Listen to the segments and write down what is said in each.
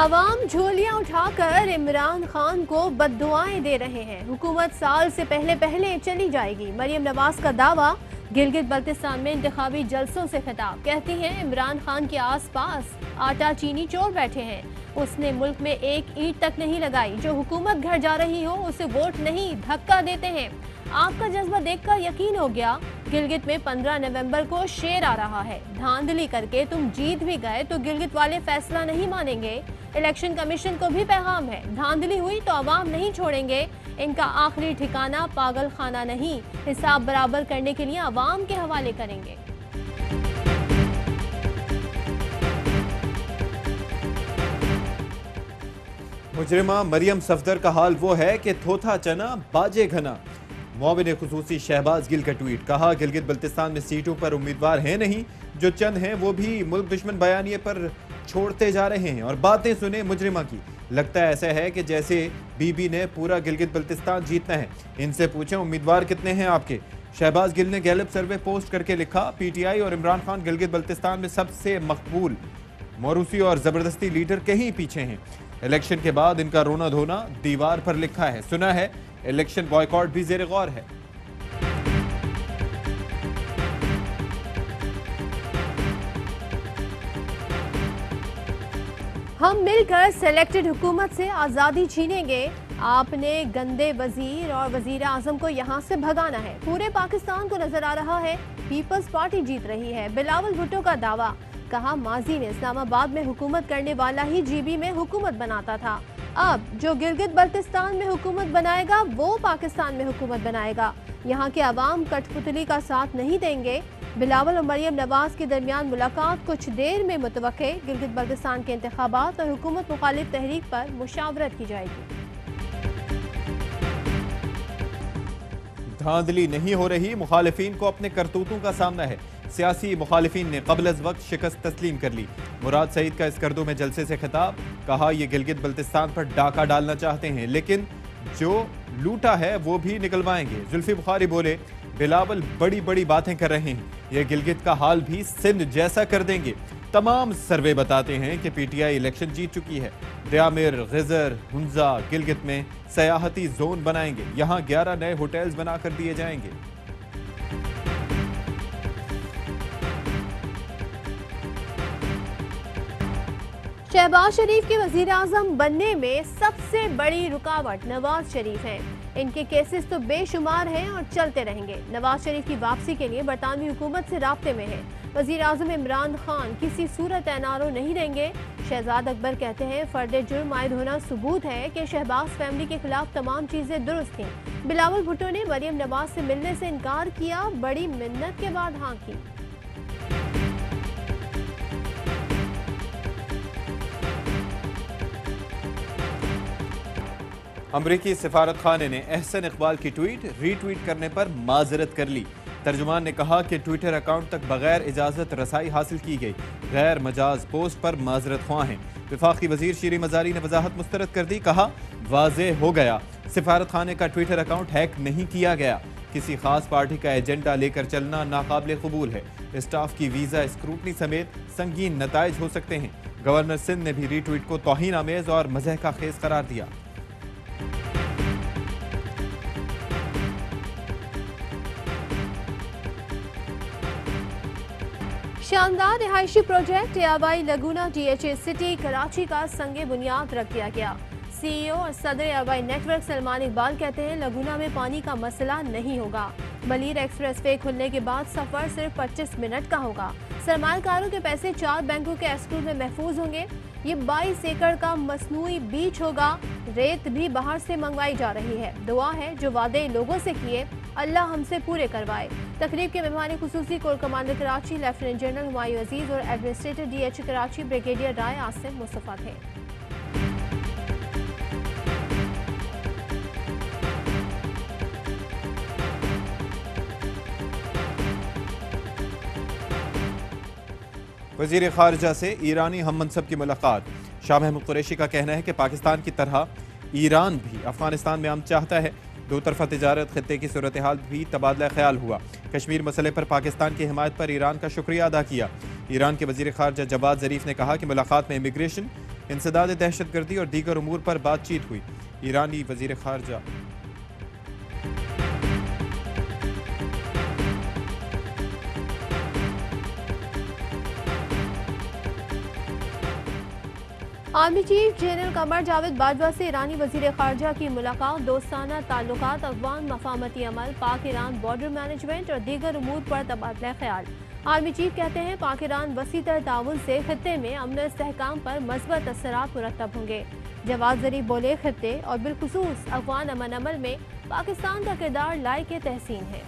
अवाम झोलियां उठाकर इमरान खान को बद्दुआएं दे रहे हैं। हुकूमत साल से पहले पहले चली जाएगी। मरियम नवाज का दावा। गिलगित बल्तिस्तान में इंतखाबी जलसों से खिताब। कहती हैं इमरान खान के आसपास आटा चीनी चोर बैठे हैं। उसने मुल्क में एक ईंट तक नहीं लगाई। जो हुकूमत घर जा रही हो उसे वोट नहीं धक्का देते हैं। आपका जज्बा देखकर यकीन हो गया। गिलगित में 15 नवंबर को शेर आ रहा है। धांधली करके तुम जीत भी गए तो गिलगित वाले फैसला नहीं मानेंगे। इलेक्शन कमीशन को भी पैगाम है, धांधली हुई तो अवाम नहीं छोड़ेंगे। इनका आखिरी ठिकाना पागल खाना नहीं, हिसाब बराबर करने के लिए अवाम के हवाले करेंगे। मुजरिमा मरियम सफदर का हाल वो है कि थोथा चना बाजे घना। मुआविन खुसूसी शहबाज गिल का ट्वीट। कहा गिलगित बल्तिस्तान में सीटों पर उम्मीदवार हैं नहीं, जो चंद हैं वो भी मुल्क दुश्मन बयानिए पर छोड़ते जा रहे हैं। और बातें सुने मुजरिमा की। लगता है ऐसा है कि जैसे बीबी ने पूरा गिलगित बल्तिस्तान जीतना है। इनसे पूछें उम्मीदवार कितने हैं आपके। शहबाज गिल ने गैलप सर्वे पोस्ट करके लिखा, पीटीआई और इमरान खान गिलगित बल्तिस्तान में सबसे मकबूल, मौरूसी और जबरदस्ती लीडर कहीं पीछे हैं। इलेक्शन के बाद इनका रोना धोना दीवार पर लिखा है। सुना है इलेक्शन बॉयकॉट भी जेर गौर है। हम मिलकर सिलेक्टेड हुकूमत से आज़ादी छीनेंगे। आपने गंदे वजीर और वजीर आजम को यहाँ से भगाना है। पूरे पाकिस्तान को नजर आ रहा है पीपल्स पार्टी जीत रही है। बिलावल भुट्टो का दावा। कहा माजी में इस्लामाबाद में हुकूमत करने वाला ही जीबी में हुकूमत बनाता था। अब जो गिलगित बल्तिस्तान में हुकूमत बनाएगा वो पाकिस्तान में हुकूमत बनाएगा। यहाँ के अवाम कठपुतली का साथ नहीं देंगे। बिलावल और मरियम नवाज के दरमियान मुलाकात कुछ देर में मुतवक्के। गिलगित बल्तिस्तान के इंतखाबात और हुकूमत मुखालिफ तहरीक पर मुशावरत की जाएगी। धांधली नहीं हो रही, मुखालिफिन को अपने करतूतों का सामना है। सियासी मुखालिफिन ने कबल अज वक्त शिकस्त तस्लीम कर ली। मुराद सईद का स्कर्दो में जलसे से खिताब। कहा यह गिलगित बल्तिस्तान पर डाका डालना चाहते हैं, लेकिन जो लूटा है वो भी निकलवाएंगे। जुल्फी बुखारी बोले, बिलावल बड़ी बड़ी बातें कर रहे हैं, यह गिलगित का हाल भी सिंध जैसा कर देंगे। तमाम सर्वे बताते हैं कि पीटीआई इलेक्शन जीत चुकी है। दयामिर, गिजर, हुंजा, गिलगित में सयाहती जोन बनाएंगे। यहां 11 नए होटल्स बनाकर दिए जाएंगे। शहबाज शरीफ के वजीर आजम बनने में सबसे बड़ी रुकावट नवाज शरीफ हैं। इनके केसेस तो बेशुमार हैं और चलते रहेंगे। नवाज शरीफ की वापसी के लिए बरतानवी हुकूमत से राब्ते में है। वजीर आजम इमरान खान किसी सूरत एनआरओ नहीं देंगे। शहजाद अकबर कहते हैं फर्द जुर्म आयद होना सबूत है कि शहबाज फैमिली के खिलाफ तमाम चीजें दुरुस्त थीं। बिलावल भुट्टो ने मरियम नवाज से मिलने से इनकार किया, बड़ी मिन्नत के बाद हाँ की। अमरीकी सिफारत खाने ने एहसन इकबाल की ट्वीट रीट्वीट करने पर माजरत कर ली। तर्जुमान ने कहा कि ट्विटर अकाउंट तक बगैर इजाजत रसाई हासिल की गई। गैर मजाज पोस्ट पर माजरत ख्वाह हैं। विफाकी वजीर शीरी मजारी ने वजाहत मुस्तरद कर दी। कहा वाज़ेह हो गया, सिफारत खाने का ट्विटर अकाउंट हैक नहीं किया गया। किसी खास पार्टी का एजेंडा लेकर चलना नाकाबिल कबूल है। स्टाफ की वीजा स्क्रूटनी समेत संगीन नताइज हो सकते हैं। गवर्नर सिंध ने भी रीट्वीट को तौहीन आमेज और मज़ह का खेज करार दिया। शानदार रिहायशी project ARY Laguna DHA City Karachi का संगे बुनियाद रख दिया गया। सीईओ और सदर एआरवाई नेटवर्क सलमान इकबाल कहते हैं लगूना में पानी का मसला नहीं होगा। मलीर एक्सप्रेसवे खुलने के बाद सफर सिर्फ 25 मिनट का होगा। सरमायाकारों के पैसे 4 बैंकों के एस्क्रो में महफूज होंगे। ये 22 एकड़ का मसनूई बीच होगा। रेत भी बाहर से मंगवाई जा रही है। दुआ है जो वादे लोगों से किए अल्लाह हमसे पूरे करवाए। तकरीब के मेहमान खुसूसी corps commander Karachi lieutenant general Humayun Aziz और administrator DH Karachi brigadier Rai Asim Mustafa थे। वजीर खारजा से ईरानी हम मनसब की मुलाकात। शाह महमूद कुरैशी का कहना है कि पाकिस्तान की तरह ईरान भी अफगानिस्तान में अमन चाहता है। दो तरफा तिजारत, खत्ते की सूरत हाल भी तबादला ख्याल हुआ। कश्मीर मसले पर पाकिस्तान की हिमायत पर ईरान का शुक्रिया अदा किया। ईरान के वजीर खारजा जवाद जरीफ ने कहा कि मुलाकात में इमिग्रेशन, इंसदाद दहशतगर्दी और दीगर उमूर पर बातचीत हुई। ईरानी वजीर खारजा army chief general Qamar Javed Bajwa से ईरानी वजीर खारजा की मुलाकात दोस्ताना ताल्लुकात, अफगान मफामती अमल, पाक ईरान बॉर्डर मैनेजमेंट और दीगर उमूर पर तबादला ख्याल। आर्मी चीफ कहते हैं पाक ईरान वसी तर ताउन से खित्ते में अमन इस्तेहकाम पर मस्बत असरात मुरतब होंगे। जवाद जरीफ बोले खित्ते और बिलखुसूस अफगान अमन अमल में पाकिस्तान का किरदार लायक तहसीन है।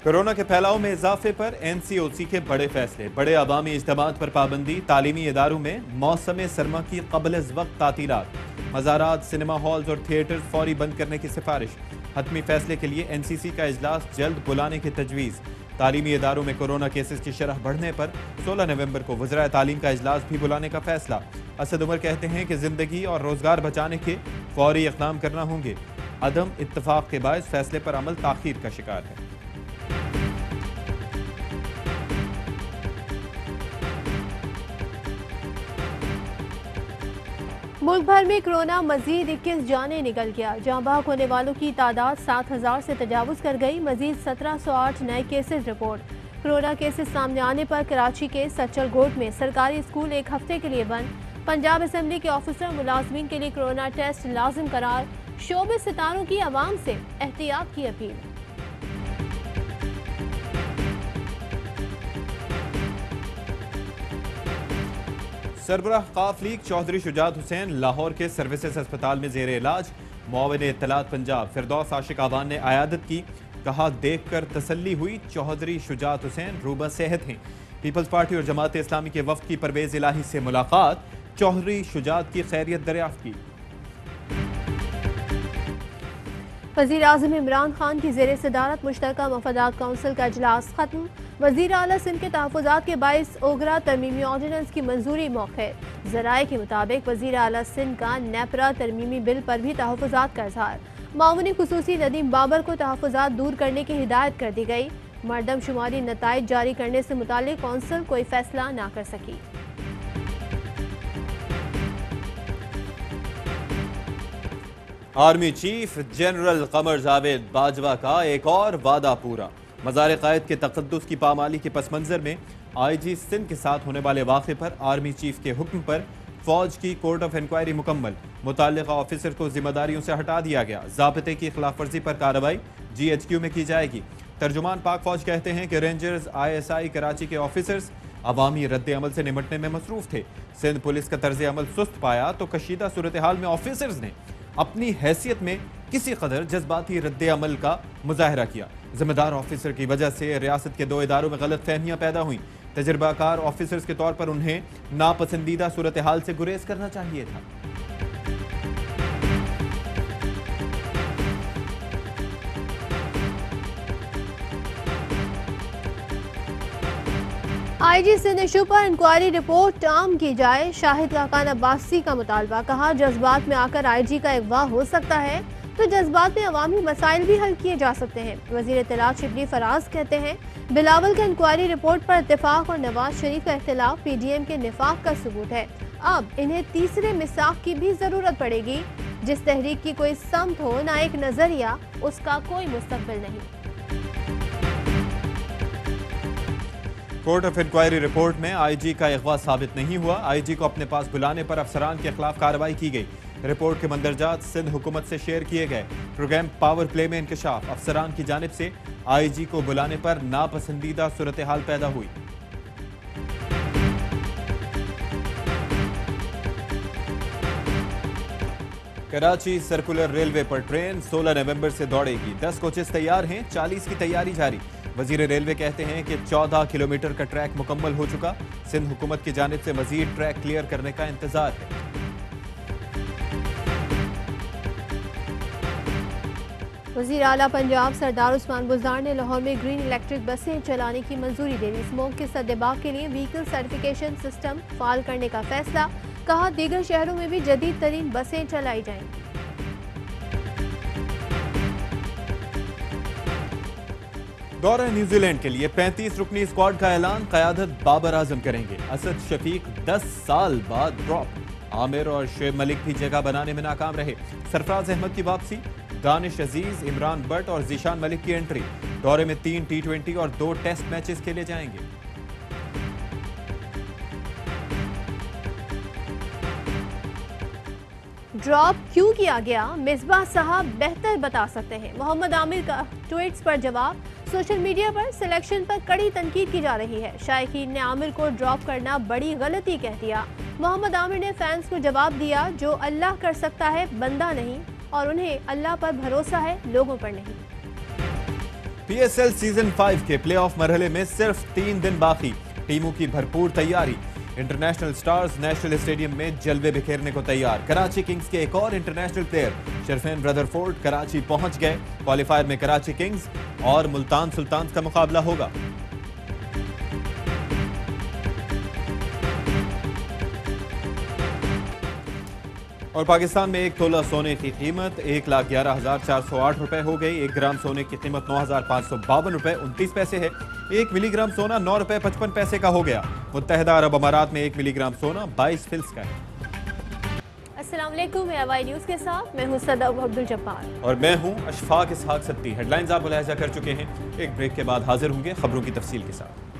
कोरोना के फैलाव में इजाफे पर NCOC के बड़े फैसले, बड़े अवामी इज्तिमात पर पाबंदी, तालीमी इदारों में मौसम सरमा की क़ब्ल वक्त तातीलात, मज़ारात, सिनेमा हॉल्स और थिएटर्स फौरी बंद करने की सिफारिश। हतमी फैसले के लिए NCC का इजलास जल्द बुलाने की तजवीज़। तालीमी इदारों में कोरोना केसेस की शरह बढ़ने पर 16 नवंबर को वज़रा तालीम का इजलास भी बुलाने का फैसला। असद उमर कहते हैं कि जिंदगी और रोजगार बचाने के फौरी इक़दाम करना होंगे। अदम इत्तफाक के बायस फैसले पर अमल ताख़ीर का शिकार है। मुल्क भर में कोरोना मजीद 21 जानें निकल गया। जाँ बहक होने वालों की तादाद 7000 से तजावुज़ कर गई। मजीद 1708 नए केसेस रिपोर्ट। कोरोना केसेस सामने आने पर कराची के सच्चल गोट में सरकारी स्कूल एक हफ्ते के लिए बंद। पंजाब असम्बली के ऑफिसर मुलाजमीन के लिए कोरोना टेस्ट लाजिम करार। शोबे सितारों की आवाम से एहतियात की अपील। सरबराह काफ लीग चौधरी शुजात हुसैन लाहौर के सर्विसेज अस्पताल में जेर इलाज। मुआविन इत्तलात पंजाब फिरदौस आशिक आवान ने आयादत की, कहा देखकर तसल्ली हुई, चौधरी शुजात हुसैन रूबा सेहत हैं। पीपल्स पार्टी और जमात इस्लामी के वफ्द की परवेज इलाही से मुलाकात, चौधरी शुजात की खैरियत दरियाफ्त की। वज़ीर आज़म इमरान खान की ज़ेर सदारत मुश्तरका मफादात काउंसिल का इजलास खत्म। वज़ीर आला सिंध के तहफ़्फ़ुज़ात के बाइस ओगरा तरमीमी ऑर्डिनेंस की मंजूरी मौके। ज़राए के मुताबिक वज़ीर आला सिंध का नेपरा तरमीमी बिल पर भी तहफ़्फ़ुज़ात का इज़हार। मामूनी खुसूसी नदीम बाबर को तहफ़्फ़ुज़ात दूर करने की हिदायत कर दी गई। मरदमशुमारी नताइज जारी करने से मुतालिक कौंसिल कोई फैसला ना कर सकी। Army chief general Qamar Javed Bajwa का एक और वादा पूरा। मज़ार कायद के तक़द्दुस की पामाली के पस मंज़र में IG सिंध के साथ होने वाले वाक़े पर आर्मी चीफ के हुक्म पर फौज की कोर्ट ऑफ इंक्वायरी मुकम्मल। मुताल्लिक़ा ऑफिसर को जिम्मेदारियों से हटा दिया गया। ज़ाब्ते की खिलाफ वर्जी पर कार्रवाई GHQ में की जाएगी। तर्जुमान पाक फौज कहते हैं कि रेंजर्स ISI कराची के ऑफिसर्स अवामी रद्द अमल से निमटने में मसरूफ थे। सिंध पुलिस का तर्ज अमल सुस्त पाया तो कशीदा सूरत हाल में ऑफिसर्स ने अपनी हैसियत में किसी कदर जज्बाती रद्द अमल का मुजाहरा किया। जिम्मेदार ऑफिसर की वजह से रियासत के दो इदारों में गलत फहमियाँ पैदा हुई। तजर्बाकार ऑफिसर्स के तौर पर उन्हें नापसंदीदा सूरत हाल से गुरेज करना चाहिए था। IG सिंध इशू पर इंक्वायरी रिपोर्ट टाम की जाए। शाहिद खाकान अब्बासी का मुतालबा, कहा जज्बात में आकर IG का अगवा हो सकता है तो जज्बात में अवामी मसाइल भी हल किए जा सकते हैं। वजीर इत्तलात शिबली फराज कहते हैं बिलावल के इंक्वायरी रिपोर्ट पर इत्तेफाक और नवाज शरीफ का इख्तिलाफ PDM के निफाक का सबूत है। अब इन्हें तीसरे मिसाक की भी जरूरत पड़ेगी। जिस तहरीक की कोई समत हो ना एक नजरिया, उसका कोई मुस्तकबिल नहीं। कोर्ट ऑफ इंक्वायरी रिपोर्ट में IG का अगवा साबित नहीं हुआ। IG को अपने पास बुलाने पर अफसरान के खिलाफ कार्रवाई की गई। रिपोर्ट के मंदरजात सिंध हुकूमत से शेयर किए गए। प्रोग्राम पावर प्ले में इंकशाफ, अफसरान की जानिब से IG को बुलाने पर नापसंदीदा सूरत हाल पैदा हुई। कराची सर्कुलर रेलवे पर ट्रेन 16 नवंबर से दौड़ेगी। 10 कोचेस तैयार हैं, 40 की तैयारी जारी। वजीर रेलवे कहते हैं कि 14 किलोमीटर का ट्रैक मुकम्मल हो चुका। सिंध हुकूमत की जानिब से मजीद ट्रैक क्लियर करने का इंतजार है। वज़ीर आला पंजाब सरदार उस्मान बुज़दार ने लाहौर में ग्रीन इलेक्ट्रिक बसें चलाने की मंजूरी दे दी। स्मोक के सद्देबाग के लिए व्हीकल सर्टिफिकेशन सिस्टम फाल करने का फैसला। कहा दीगर शहरों में भी जदीद तरीन बसें चलाई जाएंगी। दौरा न्यूजीलैंड के लिए 35 रुकनी स्क्वाड का ऐलान क़यादत बाबर आजम करेंगे। असद शफीक 10 साल बाद ड्रॉप। आमिर और शुएब मलिक भी जगह बनाने में नाकाम रहे। सरफराज अहमद की वापसी, दानिश अजीज, इमरान बट और जीशान मलिक की एंट्री। दौरे में 3 T20 और 2 टेस्ट मैचेस खेले जाएंगे। ड्रॉप क्यों किया गया, मिसबाह साहब बेहतर बता सकते हैं। मोहम्मद आमिर का ट्वीट्स पर जवाब। सोशल मीडिया पर सिलेक्शन पर कड़ी तनकीद की जा रही है। शायकीन ने आमिर को ड्रॉप करना बड़ी गलती कह दिया। मोहम्मद आमिर ने फैंस को जवाब दिया, जो अल्लाह कर सकता है बंदा नहीं, और उन्हें अल्लाह पर भरोसा है, लोगों पर नहीं। PSL सीजन 5 के प्लेऑफ मरहले में सिर्फ 3 दिन बाकी। टीमों की भरपूर तैयारी। इंटरनेशनल स्टार्स नेशनल स्टेडियम में जलवे बिखेरने को तैयार। कराची किंग्स के एक और इंटरनेशनल प्लेयर शरफेन रदरफोर्ड कराची पहुंच गए। क्वालिफायर में कराची किंग्स और मुल्तान सुल्तान्स का मुकाबला होगा। और पाकिस्तान में 1 तोला सोने की कीमत 1,11,408 रुपए हो गई। 1 ग्राम सोने की कीमत 9,552 रुपए 29 पैसे है। 1 मिलीग्राम सोना 9 रुपए 55 पैसे का हो गया। मुत्तहिदा अरब अमारात में 1 मिलीग्राम सोना 22 फिल्स का है। अस्सलाम वालेकुम, AY न्यूज़ के साथ मैं हूं सदब अब्दुल जब्बार और मैं हूं अशफाक इसहाक सत्ती। हेडलाइंस आप मुलाहिजा कर चुके हैं। एक ब्रेक के बाद हाजिर होंगे खबरों की तफसील के साथ।